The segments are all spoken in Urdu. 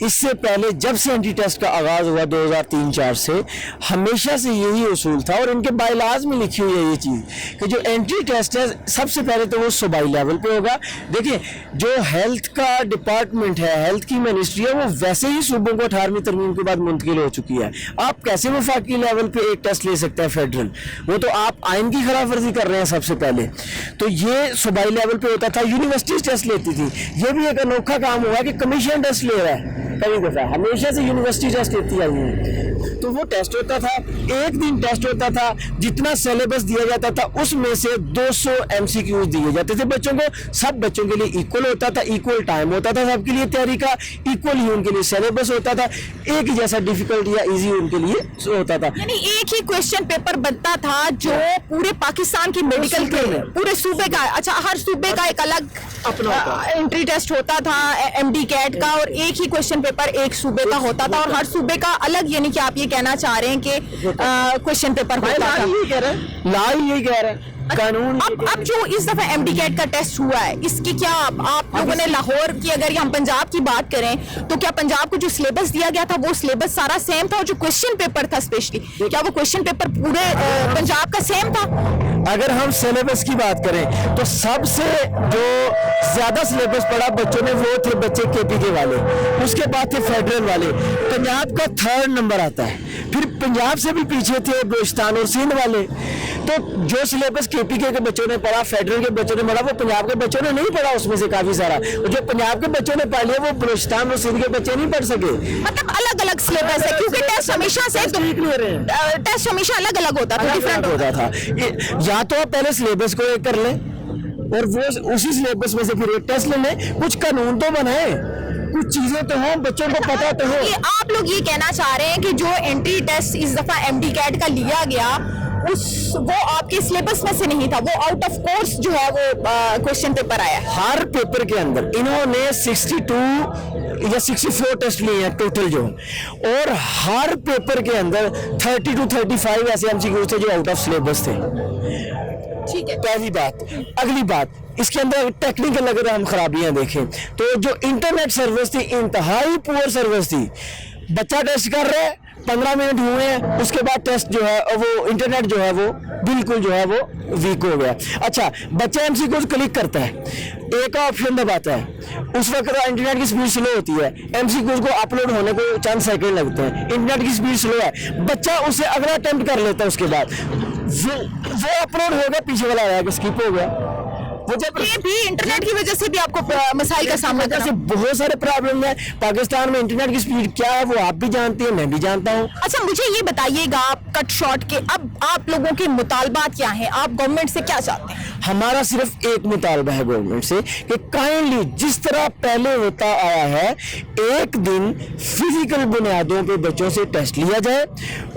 اس سے پہلے جب سے اینٹی ٹیسٹ کا آغاز ہوا 2003-4 سے ہمیشہ سے یہی اصول تھا، اور ان کے بائی لاز میں لکھی ہوئی ہے یہ چیز کہ جو اینٹی ٹیسٹ ہے سب سے پہلے تو وہ صوبائی لیول پہ ہوگا. دیکھیں جو ہیلتھ کا ڈپارٹمنٹ ہے، ہیلتھ کی منسٹری ہے، وہ ویسے ہی صوبوں کو 18ویں ترمیم کے بعد منتقل ہو چکی ہے. آپ کیسے وفاقی لیول پہ ایک ٹیسٹ لے سکتے ہیں فیڈرل؟ وہ تو آپ آئین کی خلاف ورزی کر رہے ہیں سب سے پہلے. تو یہ صوبائی لیول پہ ہوتا تھا، یونیورسٹیز ٹیسٹ لیتی تھی. یہ بھی ایک انوکھا کام ہوا کہ کمیشن ٹیسٹ لے رہا ہے. کئی دفعہ ہمیشہ سے یونیورسٹی ٹیسٹ لیتی آئی ہیں، تو وہ ٹیسٹ ہوتا تھا، ایک دن ٹیسٹ ہوتا تھا، جتنا سلیبس دیا جاتا تھا اس میں سے 200 MCQs دیے جاتے تھے بچوں کو. سب بچوں کے لیے ایکول ہوتا تھا، ایکول ٹائم ہوتا تھا سب کے لیے تیاری کا، ایکول ہی ان کے لیے سلیبس ہوتا تھا، ایک جیسا ڈیفیکلٹ یا ایزی ان کے لیے ہوتا تھا. یعنی ایک ہی کوشچن پیپر بنتا تھا جو پورے پاکستان کی میڈیکل کے پورے صوبے کا. اچھا، ہر صوبے کا ایک الگ انٹری ٹیسٹ ہوتا تھا MD کیٹ کا، اور ایک ہی کوشچن پیپر ایک صوبے کا ہوتا تھا، اور ہر صوبے کا الگ. یعنی کہ آپ یہ کہنا چاہ رہے ہیں کہ کوشچن پیپر ہوتا تھا. لا یہی کہہ رہے ہیں قانون. اب جو اس دفعہ MD کیٹ کا ٹیسٹ ہوا ہے، اس کی کیا آپ لوگوں نے لاہور کی، اگر ہم پنجاب کی بات کریں تو کیا پنجاب کو جو سلیبس دیا گیا تھا وہ سلیبس سارا سیم تھا، اور جو کوشچن پیپر تھا اسپیشلی کیا وہ کوشچن پیپر پورے پنجاب کا سیم تھا؟ اگر ہم سلیبس کی بات کریں تو سب سے جو زیادہ سلیبس پڑھا بچوں نے وہ تھے بچے KPK والے، اس کے بعد تھے فیڈرل والے. پنجاب کا 3rd نمبر آتا ہے، پھر پنجاب سے بھی پیچھے تھے بلوچستان اور سندھ والے. تو جو سلیبس KPK کے بچوں نے پڑھا، فیڈرل کے بچوں نے پڑھا، وہ پنجاب کے بچوں نے نہیں پڑھا اس میں سے کافی سارا. جو پنجاب کے بچوں نے پڑھ لیا وہ بلوچستان اور سندھ کے بچے نہیں پڑھ سکے. مطلب الگ الگ سلیبس ہے، کیونکہ ٹیسٹ ہمیشہ سے ٹیسٹ ہمیشہ الگ الگ ہوتا تھا، ڈیفرنٹ ہوتا تھا. یا تو آپ پہلے سلیبس کو ایک کر لیں اور وہ اسی سلیبس میں سے پھر ایک ٹیسٹ لے لیں. کچھ قانون تو بنائیں، کچھ چیزیں تو ہوں، بچوں کو پتا تو ہو. آپ لوگ یہ کہنا چاہ رہے ہیں کہ جو انٹری ٹیسٹ اس دفعہ MD کیٹ کا لیا گیا وہ آپ کے سلیبس میں سے نہیں تھا، وہ آؤٹ آف کورس جو ہے وہ کوشچن پیپر آیا. ہر پیپر کے اندر انہوں نے 62 یا 64 ٹیسٹ لیے ہیں ٹوٹل جو، اور ہر پیپر کے اندر 30 to 35 ایسے MCQs تھے جو آؤٹ آف سلیبس تھے. ٹھیک ہے، پہلی بات. اگلی بات، اس کے اندر ٹیکنیکل اگر ہم خرابیاں دیکھیں تو جو انٹرنیٹ سروس تھی انتہائی پور سروس تھی. بچہ ٹیسٹ کر رہا ہے، 15 منٹ ہوئے ہیں، اس کے بعد ٹیسٹ جو ہے وہ انٹرنیٹ جو ہے وہ بالکل جو ہے وہ ویک ہو گیا. اچھا، بچہ MCQs کلک کرتا ہے، ایک آپشن دباتا ہے، اس وقت انٹرنیٹ کی سپیڈ سلو ہوتی ہے، MCQs کو اپلوڈ ہونے کو چند سیکنڈ لگتے ہیں، انٹرنیٹ کی سپیڈ سلو ہے، بچہ اسے اگلا اٹیمپٹ کر لیتا ہے، اس کے بعد وہ اپلوڈ ہو گیا، پیچھے والا آیا کہ اسکپ ہو گیا. وہ جب یہ بھی انٹرنیٹ کی وجہ سے بھی آپ کو مسائل کا سامنا کرنا سے بہت سارے پرابلم ہیں. پاکستان میں انٹرنیٹ کی سپیڈ کیا ہے وہ آپ بھی جانتے ہیں، میں بھی جانتا ہوں. اچھا، مجھے یہ بتائیے گا کٹ شارٹ کے اب آپ لوگوں کے مطالبات کیا ہیں؟ آپ گورنمنٹ سے کیا چاہتے ہیں؟ ہمارا صرف ایک مطالبہ ہے گورنمنٹ سے کہ کائنڈلی جس طرح پہلے ہوتا آیا ہے ایک دن فزیکل بنیادوں پہ بچوں سے ٹیسٹ لیا جائے،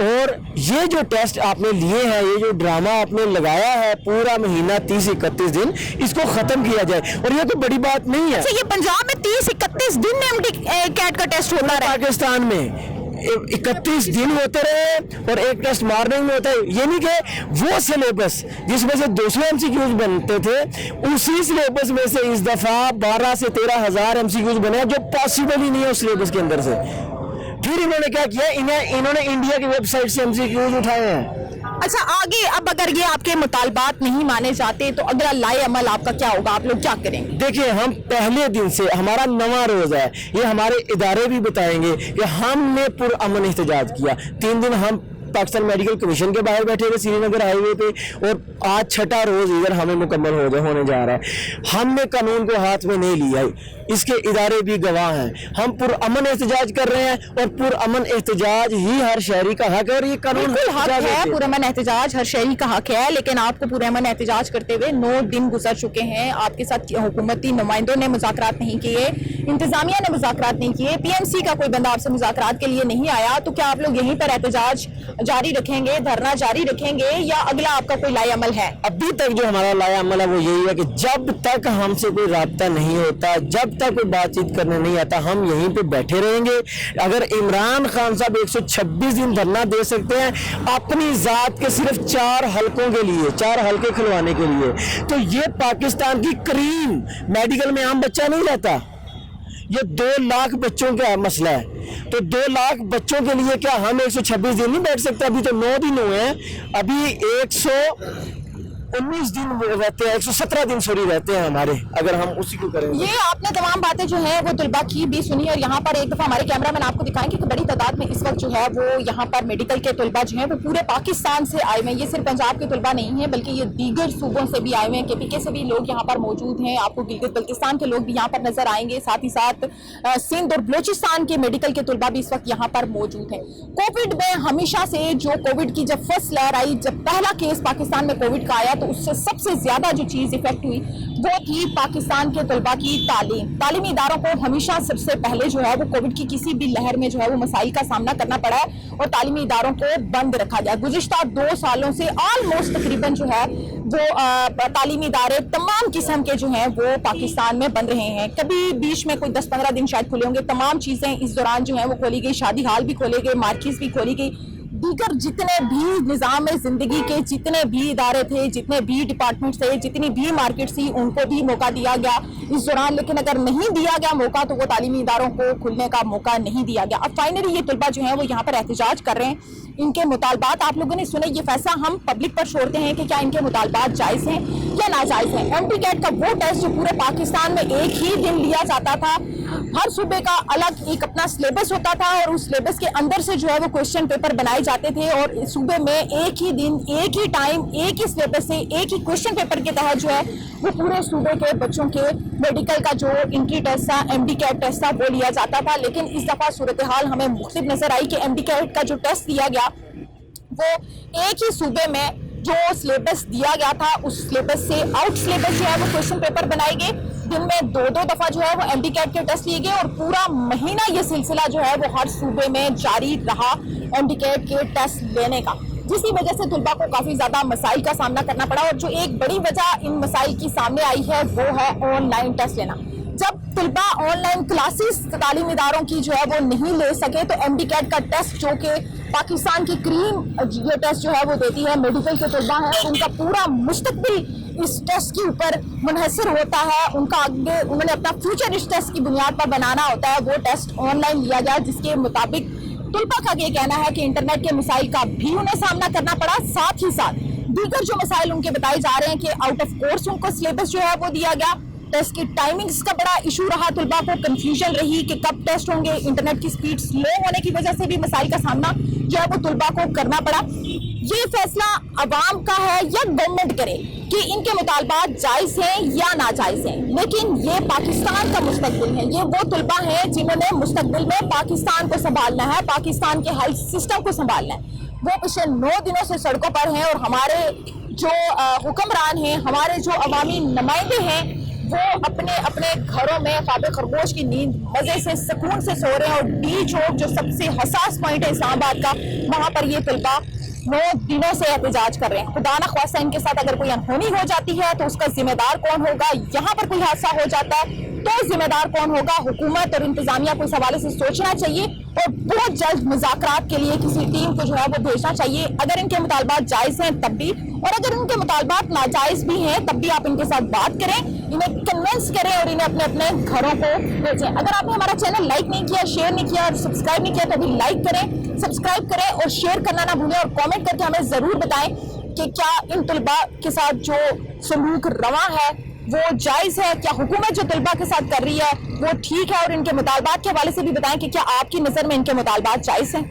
اور یہ جو ٹیسٹ آپ نے لیے ہیں، یہ جو ڈرامہ آپ نے لگایا ہے پورا مہینہ 30-31 دن، اس کو ختم کیا جائے. اور یہ کوئی بڑی بات نہیں ہے. یہ پنجاب میں 30-31 دن میں MD کیٹ کا ٹیسٹ ہوتا رہا، پاکستان میں 31 دن ہوتے رہے اور ایک ٹیسٹ مارننگ میں ہوتا ہے. یہ نہیں کہ وہ سلیبس جس میں سے 200 MCQs بنتے تھے اسی سلیبس میں سے اس دفعہ 12 سے 13 ہزار MCQs بنے جو پاسبل ہی نہیں ہے اس سلیبس کے اندر سے. پھر انہوں نے کیا کیا، انہوں نے انڈیا کی ویب سائٹ سے MCQs اٹھائے ہیں. اچھا، آگے اب اگر یہ آپ کے مطالبات نہیں مانے جاتے تو اگلا لائے عمل آپ کا کیا ہوگا؟ آپ لوگ کیا کریں گے؟ دیکھیں، ہم پہلے دن سے ہمارا نواں روز ہے، یہ ہمارے ادارے بھی بتائیں گے کہ ہم نے پرامن احتجاج کیا. 3 دن ہم پاکستان میڈیکل کمیشن کے باہر بیٹھے ہوئے سری نگر ہائی وے پہ، اور آج 6واں روز ادھر ہمیں مکمل ہونے جا رہا ہے. ہم نے قانون کو ہاتھ میں نہیں لیا، اس کے ادارے بھی گواہ ہیں. ہم پرامن احتجاج کر رہے ہیں اور پرامن احتجاج ہی ہر شہری کا حق ہے، اور یہ قانون حق ہے. پرامن احتجاج ہر شہری کا حق ہے، لیکن آپ کو پرامن احتجاج کرتے ہوئے 9 دن گزر چکے ہیں. آپ کے ساتھ حکومتی نمائندوں نے مذاکرات نہیں کیے، انتظامیہ نے مذاکرات نہیں کیے، PMC کا کوئی بندہ آپ سے مذاکرات کے لیے نہیں آیا. تو کیا آپ لوگ یہیں پر احتجاج جاری رکھیں گے، دھرنا جاری رکھیں گے، یا اگلا آپ کا کوئی لائے عمل ہے؟ ابھی تک جو ہمارا لائے عمل ہے وہ یہی ہے کہ جب تک ہم سے کوئی رابطہ نہیں ہوتا، جب تک کوئی بات چیت کرنے نہیں آتا، ہم یہیں پہ بیٹھے رہیں گے. اگر عمران خان صاحب 126 دن دھرنا دے سکتے ہیں اپنی ذات کے صرف 4 حلقوں کے لیے، 4 حلقے کھلوانے کے لیے، تو یہ پاکستان کی کریم میڈیکل میں عام بچہ نہیں رہتا. یہ 2 لاکھ بچوں کا مسئلہ ہے. تو 2 لاکھ بچوں کے لیے کیا ہم 126 دن نہیں بیٹھ سکتے؟ ابھی تو 9 دن ہوئے ہیں, ابھی 119 دن رہتے ہیں, 117 دن سوری رہتے ہیں ہمارے, اگر ہم اسی کو کریں. یہ آپ نے تمام باتیں جو ہیں وہ طلباء کی بھی سنی, اور یہاں پر ایک دفعہ ہمارے کیمرہ مین آپ کو دکھائیں کہ بڑی تعداد میں اس وقت جو ہے وہ یہاں پر میڈیکل کے طلباء جو ہیں وہ پورے پاکستان سے آئے ہوئے ہیں. یہ صرف پنجاب کے طلباء نہیں ہیں بلکہ یہ دیگر صوبوں سے بھی آئے ہوئے ہیں, KPK سے بھی لوگ یہاں پر موجود ہیں. آپ کو گلگت بلتستان کے لوگ بھی یہاں پر نظر آئیں گے, ساتھ ہی ساتھ سندھ اور بلوچستان کے میڈیکل کے طلباء بھی اس وقت یہاں پر موجود ہیں. کووڈ میں ہمیشہ سے جو کووڈ کی جب فرسٹ لہر آئی, جب پہلا کیس پاکستان میں کووڈ کا آیا, تو اس سے سب سے زیادہ جو چیز افیکٹ ہوئی وہ تھی پاکستان کے طلباء کی تعلیم. تعلیمی اداروں کو ہمیشہ سب سے پہلے جو ہے وہ کووڈ کی کسی بھی لہر میں جو ہے وہ مسائل کا سامنا کرنا پڑا ہے, اور تعلیمی اداروں کو بند رکھا گیا. گزشتہ 2 سالوں سے آلموسٹ تقریباً جو ہے وہ تعلیمی ادارے تمام قسم کے جو ہیں وہ پاکستان میں بند رہے ہیں. کبھی بیچ میں کوئی 10-15 دن شاید کھلے ہوں گے, تمام چیزیں اس دوران جو ہیں وہ کھولی گئی, شادی ہال بھی کھولے گئے, مارکیٹس بھی کھولی گئی, دیگر جتنے بھی نظام زندگی کے جتنے بھی ادارے تھے, جتنے بھی ڈپارٹمنٹس تھے, جتنی بھی مارکیٹس تھی, ان کو بھی موقع دیا گیا اس دوران. لیکن اگر نہیں دیا گیا موقع تو وہ تعلیمی اداروں کو کھلنے کا موقع نہیں دیا گیا. اب فائنلی یہ طلباء جو ہیں وہ یہاں پر احتجاج کر رہے ہیں. ان کے مطالبات آپ لوگوں نے سنے, یہ فیصلہ ہم پبلک پر چھوڑتے ہیں کہ کیا ان کے مطالبات جائز ہیں یا ناجائز ہیں. MD-CAT کا وہ ٹیسٹ جو پورے پاکستان میں ایک ہی دن لیا جاتا تھا, ہر صوبے کا الگ ایک اپنا سلیبس ہوتا تھا, اور اس سلیبس کے اندر سے جو ہے وہ کوشچن پیپر بنائے جاتے تھے, اور صوبے میں ایک ہی دن, ایک ہی ٹائم, ایک ہی سلیبس سے, ایک ہی کوشچن پیپر کے تحت جو ہے وہ پورے صوبے کے بچوں کے میڈیکل کا جو انٹری ٹیسٹ تھا, MD-CAT ٹیسٹ تھا, وہ لیا جاتا تھا. لیکن اس دفعہ صورتحال ہمیں مختلف نظر آئی کہ MD-CAT کا جو ٹیسٹ دیا گیا وہ ایک ہی صوبے میں جو سلیبس دیا گیا تھا اس سلیبس سے آؤٹ سلیبس جو ہے وہ کوشچن پیپر بنائے گئے. دن میں 2 دفعہ جو ہے وہ MD-CAT کے ٹیسٹ لیے گئے, اور پورا مہینہ یہ سلسلہ جو ہے وہ ہر صوبے میں جاری رہا MD-CAT کے ٹیسٹ لینے کا, جس کی وجہ سے طلباء کو کافی زیادہ مسائل کا سامنا کرنا پڑا. اور جو ایک بڑی وجہ ان مسائل کی سامنے آئی ہے وہ ہے آن لائن ٹیسٹ لینا. جب طلباء آن لائن کلاسز تعلیمی اداروں کی جو ہے وہ نہیں لے سکے تو MD-CAT کا ٹیسٹ جو کہ پاکستان کی کریم یہ ٹیسٹ جو ہے وہ دیتی ہے میڈیکل کے طلباء ہیں, ان کا پورا مستقبل اس ٹیسٹ کے اوپر منحصر ہوتا ہے. ان کا آگے انہوں نے اپنا فیوچر اس ٹیسٹ کی بنیاد پر بنانا ہوتا ہے. وہ ٹیسٹ آن لائن لیا گیا, جس کے مطابق طلباء کا یہ کہنا ہے کہ انٹرنیٹ کے مسائل کا بھی انہیں سامنا کرنا پڑا, ساتھ ہی ساتھ دیگر جو مسائل ان کے بتائے جا رہے ہیں کہ آؤٹ آف کورس ان کو سلیبس جو ہے وہ دیا گیا. ٹیسٹ کی ٹائمنگز کا بڑا ایشو رہا, طلباء کو کنفیوژن رہی کہ کب ٹیسٹ ہوں گے. انٹرنیٹ کی سپیڈ سلو ہونے کی وجہ سے بھی مسائل کا سامنا جو ہے وہ طلباء کو کرنا پڑا. یہ فیصلہ عوام کا ہے یا گورنمنٹ کرے کہ ان کے مطالبات جائز ہیں یا ناجائز ہیں, لیکن یہ پاکستان کا مستقبل ہے. یہ وہ طلباء ہیں جنہوں نے مستقبل میں پاکستان کو سنبھالنا ہے, پاکستان کے ہیلتھ سسٹم کو سنبھالنا ہے. وہ پچھلے 9 دنوں سے سڑکوں پر ہیں, اور ہمارے جو حکمران ہیں, ہمارے جو عوامی نمائندے ہیں, وہ اپنے اپنے گھروں میں خواب خرگوش کی نیند مزے سے سکون سے سو رہے ہیں. اور ڈی چوک جو سب سے حساس پوائنٹ ہے اسلام آباد کا, وہاں پر یہ طلباء 9 دنوں سے احتجاج کر رہے ہیں. خدا نہ خواستہ ان کے ساتھ اگر کوئی انہونی ہو جاتی ہے تو اس کا ذمہ دار کون ہوگا؟ یہاں پر کوئی حادثہ ہو جاتا ہے تو ذمہ دار کون ہوگا؟ حکومت اور انتظامیہ کو اس حوالے سے سوچنا چاہیے, اور بہت جلد مذاکرات کے لیے کسی ٹیم کو جو ہے وہ بھیجنا چاہیے. اگر ان کے مطالبات جائز ہیں تب بھی, اور اگر ان کے مطالبات ناجائز بھی ہیں تب بھی آپ ان کے ساتھ بات کریں, انہیں کنونس کریں, اور انہیں اپنے اپنے گھروں کو بھیجیں. اگر آپ نے ہمارا چینل لائک نہیں کیا, شیئر نہیں کیا اور سبسکرائب نہیں کیا تو ابھی لائک کریں, سبسکرائب کریں, اور شیئر کرنا نہ بھولیں, اور کامنٹ کر کے ہمیں ضرور بتائیں کہ کیا ان طلباء کے ساتھ جو سلوک رواں ہے وہ جائز ہے, کیا حکومت جو طلباء کے ساتھ کر رہی ہے وہ ٹھیک ہے, اور ان کے مطالبات کے حوالے سے بھی بتائیں کہ کیا آپ کی نظر میں ان کے مطالبات جائز ہیں.